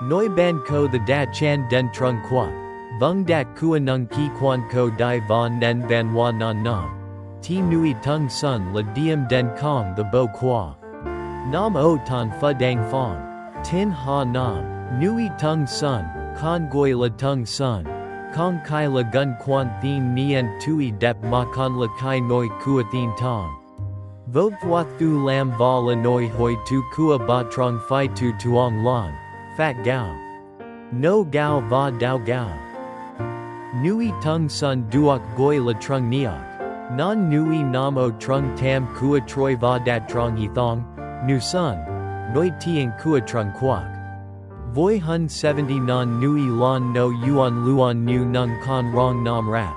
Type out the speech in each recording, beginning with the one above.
Noi ban ko the dat chan den trung quoc. Vung dat kua nung ki quan ko dai von nen van wa non nam. Ti nui tung sun la diem den kong the bo qua. Nam o tan fa dang fong. Tin ha nam. Nui tung sun, con goi la tung sun. Kong kai la gun quan thin nien tui dep ma con la kai noi kua thin tong. Vot thua thu lam va la noi hoi tu kua ba trong phi tu tuong long. Fat gao. No gao va dao gao. Nui tung sun duok goi la trung niok. Non nui nam o trung tam kua troi va dat trong yi thong. Nu sun. Noi tiang kua trung quoc. Voi hun 70 non nui lon no yuan luon nu nung con rong nam rap.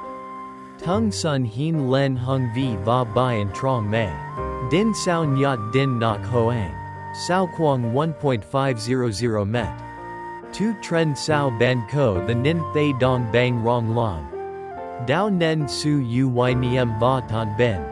Tung sun hin len hung vi va bai and trong mei. Din sao nyat din nok hoang. Sao quang 1.500 met. Tu tren sao ban ko the nin thay dong bang rong long. Dao nen su yu y niem va tan ben.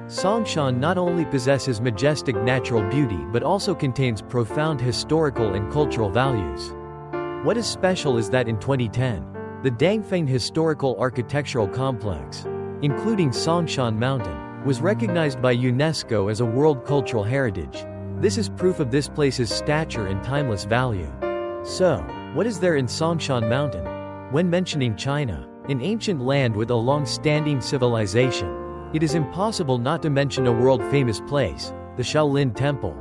Songshan not only possesses majestic natural beauty but also contains profound historical and cultural values. What is special is that in 2010, the Dangfeng Historical Architectural Complex, including Songshan Mountain, was recognized by UNESCO as a World Cultural Heritage. This is proof of this place's stature and timeless value. So, what is there in Songshan Mountain? When mentioning China, an ancient land with a long-standing civilization, it is impossible not to mention a world-famous place, the Shaolin Temple.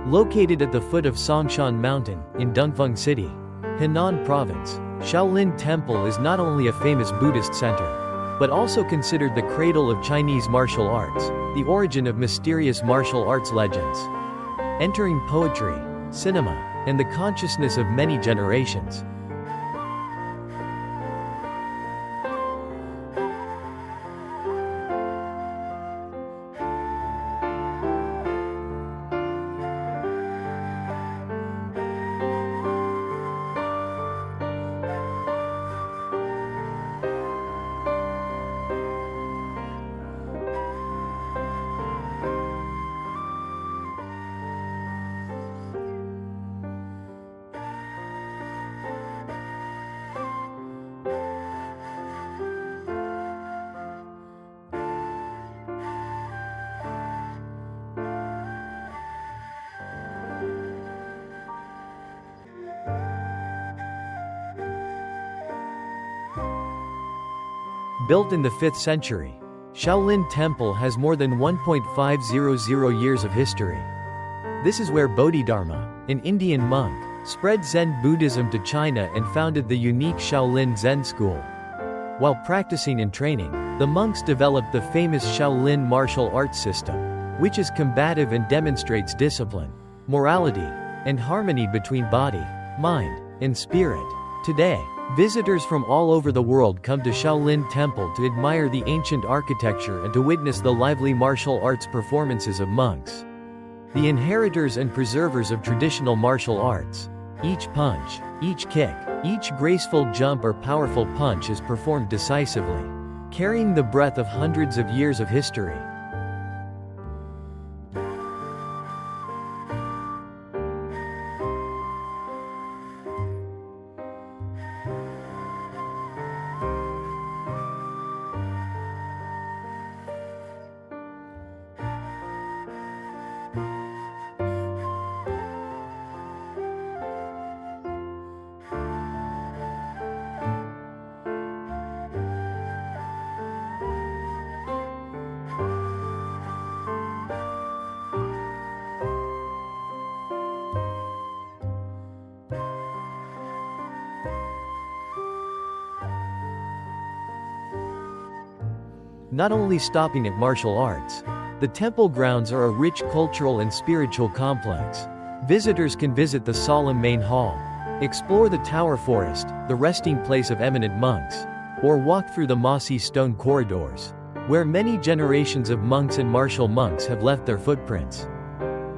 Located at the foot of Songshan Mountain, in Dongfeng City, Henan Province, Shaolin Temple is not only a famous Buddhist center, but also considered the cradle of Chinese martial arts, the origin of mysterious martial arts legends. Entering poetry, cinema, and the consciousness of many generations. Built in the 5th century, Shaolin Temple has more than 1.500 years of history. This is where Bodhidharma, an Indian monk, spread Zen Buddhism to China and founded the unique Shaolin Zen school. While practicing and training, the monks developed the famous Shaolin martial arts system, which is combative and demonstrates discipline, morality, and harmony between body, mind, and spirit. Today, visitors from all over the world come to Shaolin Temple to admire the ancient architecture and to witness the lively martial arts performances of monks. The inheritors and preservers of traditional martial arts. Each punch, each kick, each graceful jump or powerful punch is performed decisively, carrying the breadth of hundreds of years of history. not only stopping at martial arts. The temple grounds are a rich cultural and spiritual complex. Visitors can visit the solemn main hall, explore the tower forest, the resting place of eminent monks, or walk through the mossy stone corridors, where many generations of monks and martial monks have left their footprints.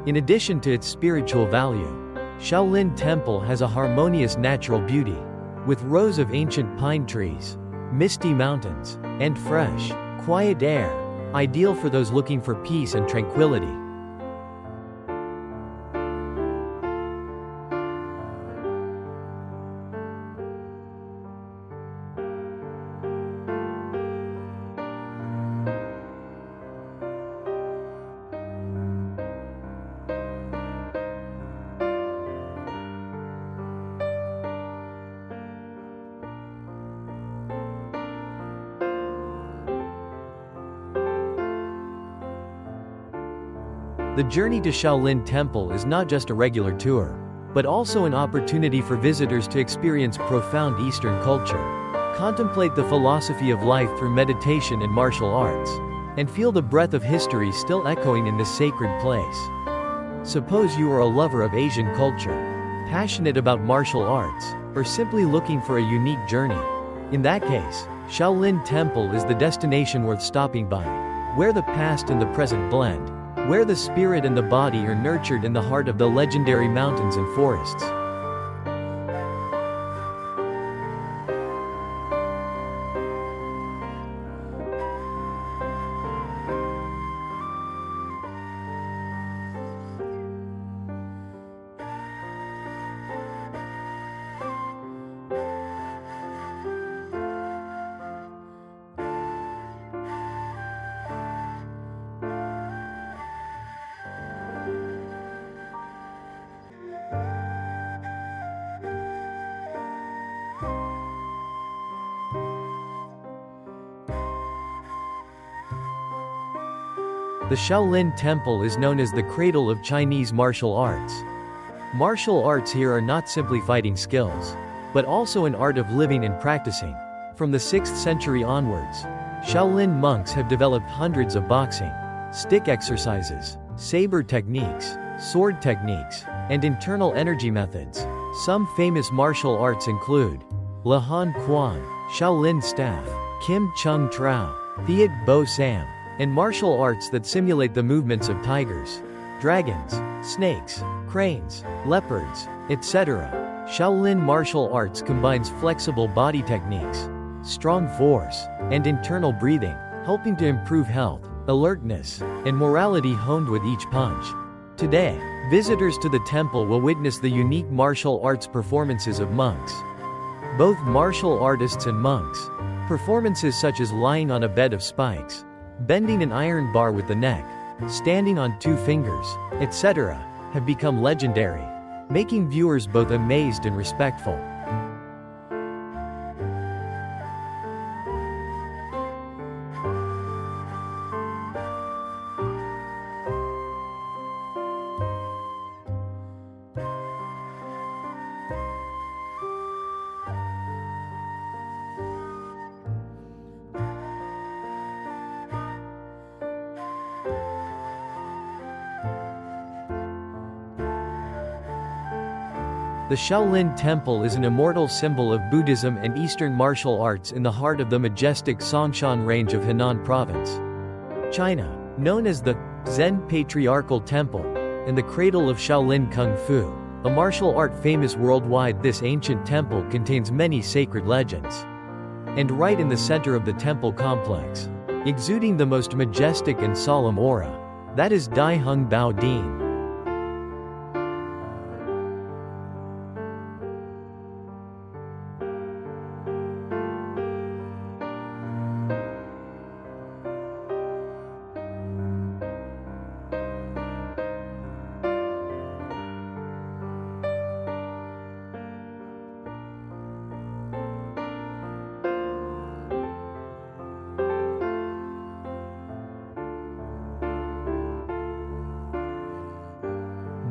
In addition to its spiritual value, Shaolin Temple has a harmonious natural beauty, with rows of ancient pine trees, misty mountains, and fresh, quiet air, ideal for those looking for peace and tranquility. The journey to Shaolin Temple is not just a regular tour, but also an opportunity for visitors to experience profound Eastern culture, contemplate the philosophy of life through meditation and martial arts, and feel the breath of history still echoing in this sacred place. Suppose you are a lover of Asian culture, passionate about martial arts, or simply looking for a unique journey. In that case, Shaolin Temple is the destination worth stopping by, where the past and the present blend, where the spirit and the body are nurtured in the heart of the legendary mountains and forests. The Shaolin Temple is known as the cradle of Chinese martial arts. Martial arts here are not simply fighting skills, but also an art of living and practicing. From the 6th century onwards, Shaolin monks have developed hundreds of boxing, stick exercises, saber techniques, sword techniques, and internal energy methods. Some famous martial arts include Lahan Quan, Shaolin Staff, Kim Chung Trao, Thiet Bo Sam, and martial arts that simulate the movements of tigers, dragons, snakes, cranes, leopards, etc. Shaolin martial arts combines flexible body techniques, strong force, and internal breathing, helping to improve health, alertness, and morality honed with each punch. Today, visitors to the temple will witness the unique martial arts performances of monks. Both martial artists and monks, performances such as lying on a bed of spikes, bending an iron bar with the neck, standing on 2 fingers, etc., have become legendary, making viewers both amazed and respectful. The Shaolin Temple is an immortal symbol of Buddhism and Eastern martial arts in the heart of the majestic Songshan range of Henan Province, China. Known as the Zen Patriarchal Temple and the cradle of Shaolin Kung Fu, a martial art famous worldwide, this ancient temple contains many sacred legends. And right in the center of the temple complex, exuding the most majestic and solemn aura, that is Dai Hung Bao Din.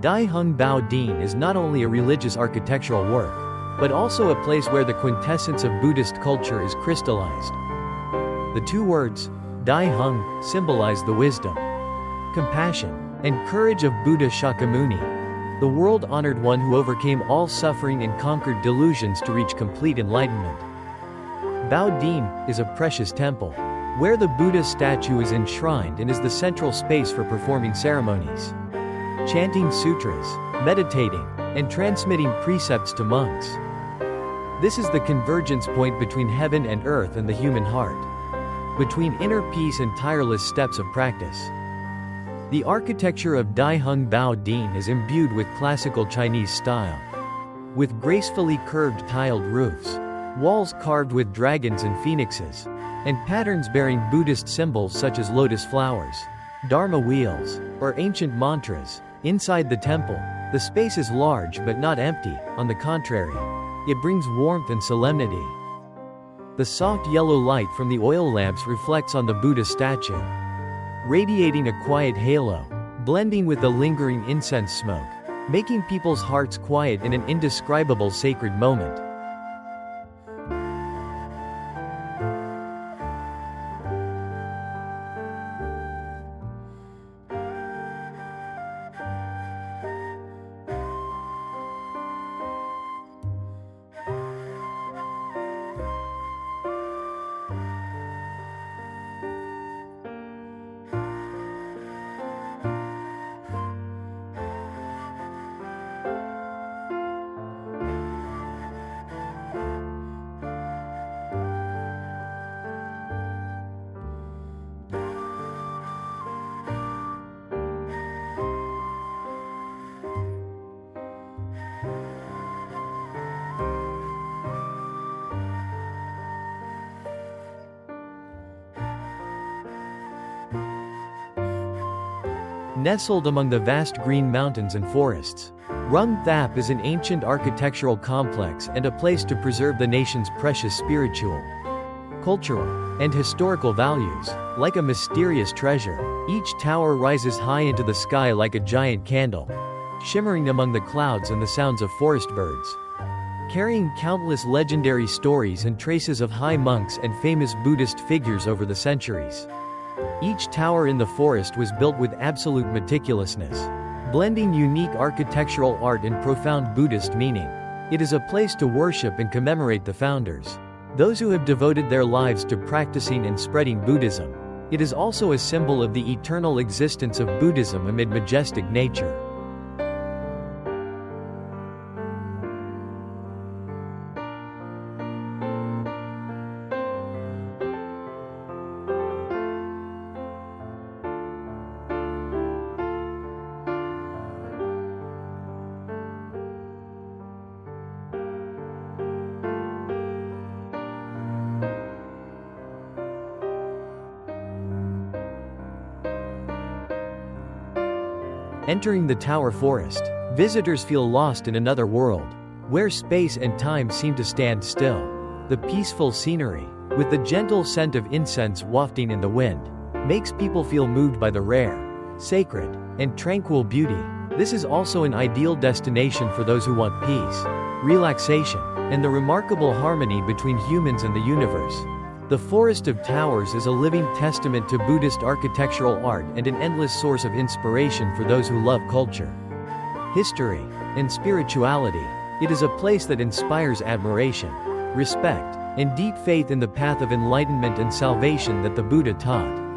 Dai Hung Bao Din is not only a religious architectural work, but also a place where the quintessence of Buddhist culture is crystallized. The 2 words, Dai Hung, symbolize the wisdom, compassion, and courage of Buddha Shakyamuni, the world-honored one who overcame all suffering and conquered delusions to reach complete enlightenment. Bao Din is a precious temple, where the Buddha statue is enshrined and is the central space for performing ceremonies, chanting sutras, meditating, and transmitting precepts to monks. This is the convergence point between heaven and earth and the human heart, between inner peace and tireless steps of practice. The architecture of Dai Hung Bao Din is imbued with classical Chinese style, with gracefully curved tiled roofs, walls carved with dragons and phoenixes, and patterns bearing Buddhist symbols such as lotus flowers, dharma wheels, or ancient mantras. Inside the temple, the space is large but not empty. On the contrary, it brings warmth and solemnity. The soft yellow light from the oil lamps reflects on the Buddha statue, radiating a quiet halo, blending with the lingering incense smoke, making people's hearts quiet in an indescribable sacred moment. Nestled among the vast green mountains and forests, Rung Thap is an ancient architectural complex and a place to preserve the nation's precious spiritual, cultural, and historical values. Like a mysterious treasure, each tower rises high into the sky like a giant candle, shimmering among the clouds and the sounds of forest birds, carrying countless legendary stories and traces of high monks and famous Buddhist figures over the centuries. Each tower in the forest was built with absolute meticulousness, blending unique architectural art and profound Buddhist meaning. It is a place to worship and commemorate the founders, those who have devoted their lives to practicing and spreading Buddhism. It is also a symbol of the eternal existence of Buddhism amid majestic nature. Entering the tower forest, visitors feel lost in another world, where space and time seem to stand still. The peaceful scenery, with the gentle scent of incense wafting in the wind, makes people feel moved by the rare, sacred, and tranquil beauty. This is also an ideal destination for those who want peace, relaxation, and the remarkable harmony between humans and the universe. The Forest of Towers is a living testament to Buddhist architectural art and an endless source of inspiration for those who love culture, history, and spirituality. It is a place that inspires admiration, respect, and deep faith in the path of enlightenment and salvation that the Buddha taught.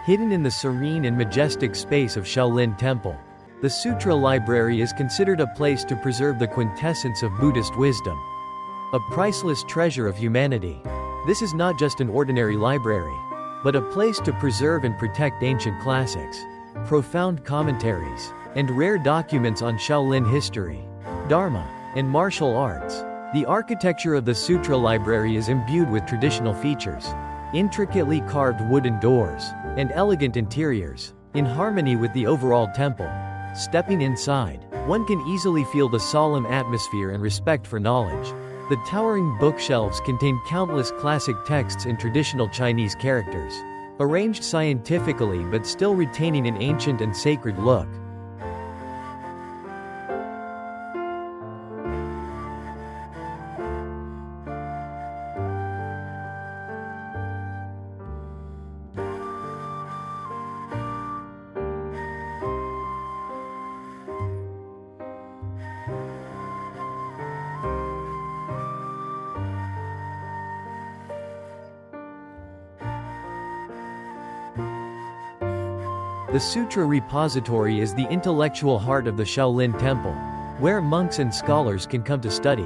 Hidden in the serene and majestic space of Shaolin Temple, the Sutra Library is considered a place to preserve the quintessence of Buddhist wisdom, a priceless treasure of humanity. This is not just an ordinary library, but a place to preserve and protect ancient classics, profound commentaries, and rare documents on Shaolin history, Dharma, and martial arts. The architecture of the Sutra Library is imbued with traditional features, intricately carved wooden doors, and elegant interiors, in harmony with the overall temple. Stepping inside, one can easily feel the solemn atmosphere and respect for knowledge. The towering bookshelves contain countless classic texts in traditional Chinese characters, arranged scientifically but still retaining an ancient and sacred look. The Sutra Repository is the intellectual heart of the Shaolin Temple, where monks and scholars can come to study,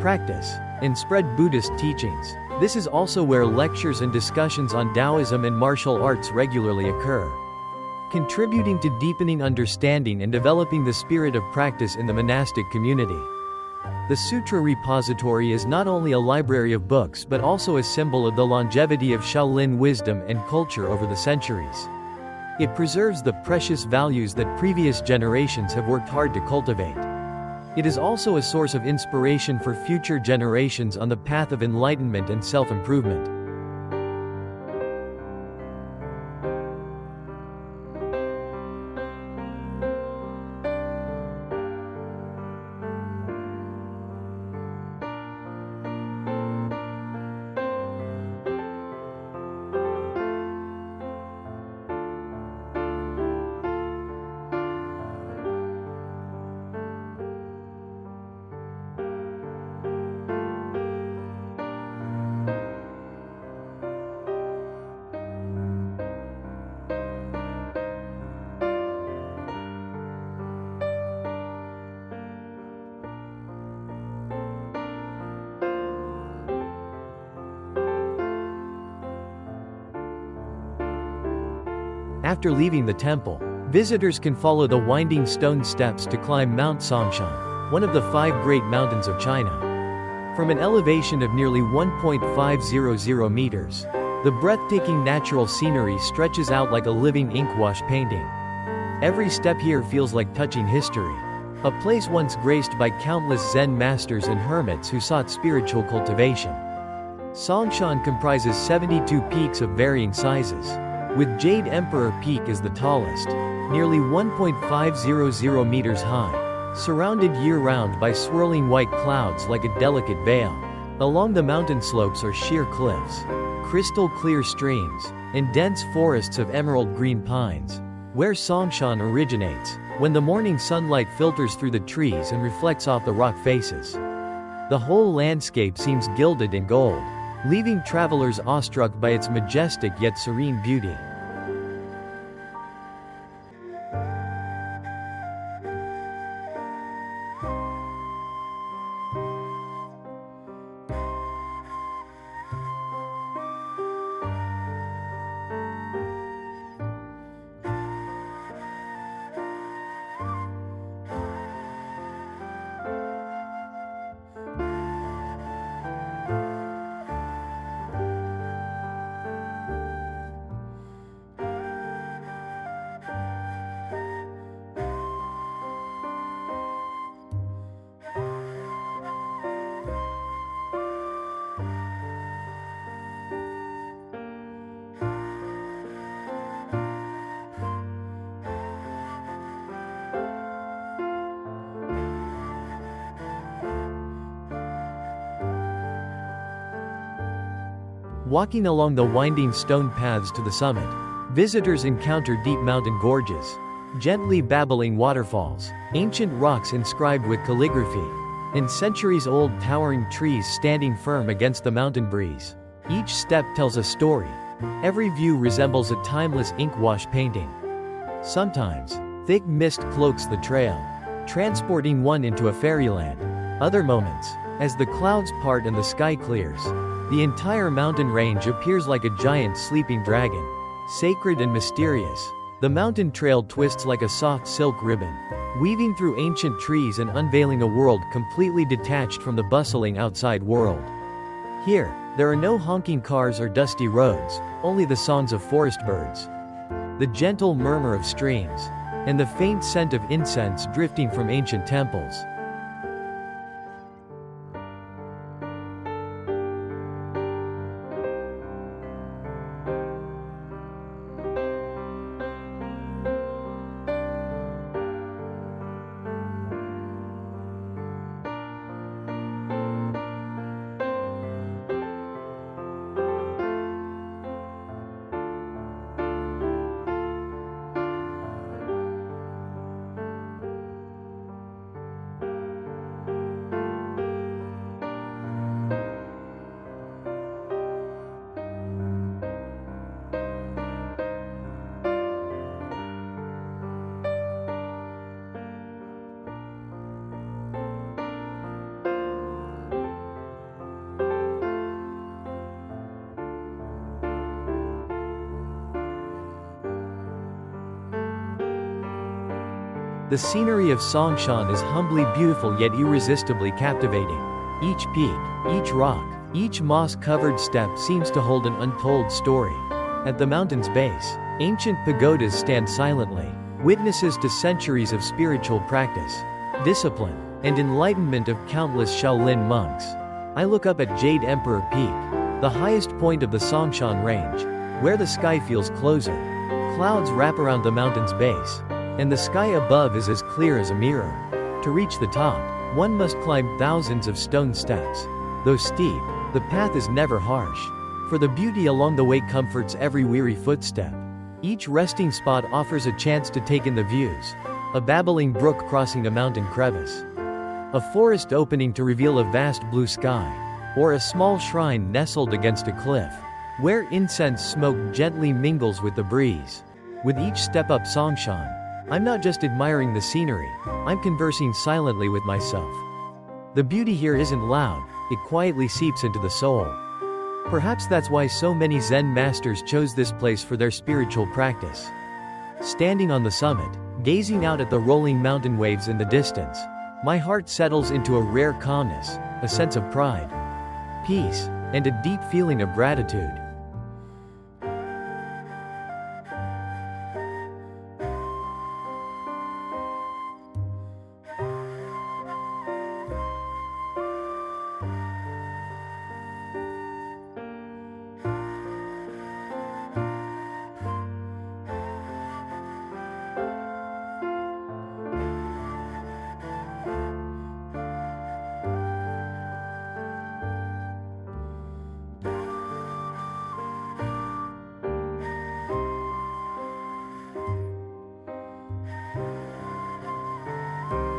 practice, and spread Buddhist teachings. This is also where lectures and discussions on Taoism and martial arts regularly occur, contributing to deepening understanding and developing the spirit of practice in the monastic community. The Sutra Repository is not only a library of books but also a symbol of the longevity of Shaolin wisdom and culture over the centuries. It preserves the precious values that previous generations have worked hard to cultivate. It is also a source of inspiration for future generations on the path of enlightenment and self-improvement. After leaving the temple, visitors can follow the winding stone steps to climb Mount Songshan, one of the 5 great mountains of China. From an elevation of nearly 1.500 meters, the breathtaking natural scenery stretches out like a living inkwash painting. Every step here feels like touching history, a place once graced by countless Zen masters and hermits who sought spiritual cultivation. Songshan comprises 72 peaks of varying sizes, with Jade Emperor Peak as the tallest, nearly 1.500 meters high, surrounded year-round by swirling white clouds like a delicate veil. Along the mountain slopes are sheer cliffs, crystal-clear streams, and dense forests of emerald green pines, where Songshan originates, when the morning sunlight filters through the trees and reflects off the rock faces. The whole landscape seems gilded in gold, leaving travelers awestruck by its majestic yet serene beauty. Walking along the winding stone paths to the summit, visitors encounter deep mountain gorges, gently babbling waterfalls, ancient rocks inscribed with calligraphy, and centuries-old towering trees standing firm against the mountain breeze. Each step tells a story. Every view resembles a timeless inkwash painting. Sometimes, thick mist cloaks the trail, transporting one into a fairyland. Other moments, as the clouds part and the sky clears, the entire mountain range appears like a giant sleeping dragon. Sacred and mysterious, the mountain trail twists like a soft silk ribbon, weaving through ancient trees and unveiling a world completely detached from the bustling outside world. Here, there are no honking cars or dusty roads, only the songs of forest birds, the gentle murmur of streams, and the faint scent of incense drifting from ancient temples. The scenery of Songshan is humbly beautiful yet irresistibly captivating. Each peak, each rock, each moss-covered step seems to hold an untold story. At the mountain's base, ancient pagodas stand silently, witnesses to centuries of spiritual practice, discipline, and enlightenment of countless Shaolin monks. I look up at Jade Emperor Peak, the highest point of the Songshan range, where the sky feels closer. Clouds wrap around the mountain's base, and the sky above is as clear as a mirror. To reach the top, one must climb thousands of stone steps. Though steep, the path is never harsh, for the beauty along the way comforts every weary footstep. Each resting spot offers a chance to take in the views: a babbling brook crossing a mountain crevice, a forest opening to reveal a vast blue sky, or a small shrine nestled against a cliff, where incense smoke gently mingles with the breeze. With each step up Songshan, I'm not just admiring the scenery, I'm conversing silently with myself. The beauty here isn't loud, it quietly seeps into the soul. Perhaps that's why so many Zen masters chose this place for their spiritual practice. Standing on the summit, gazing out at the rolling mountain waves in the distance, my heart settles into a rare calmness, a sense of pride, peace, and a deep feeling of gratitude.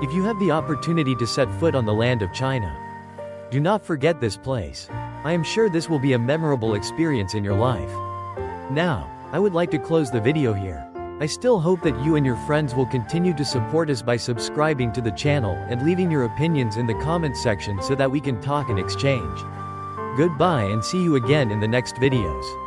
If you have the opportunity to set foot on the land of China, do not forget this place. I am sure this will be a memorable experience in your life. Now, I would like to close the video here. I still hope that you and your friends will continue to support us by subscribing to the channel and leaving your opinions in the comment section so that we can talk and exchange. Goodbye and see you again in the next videos.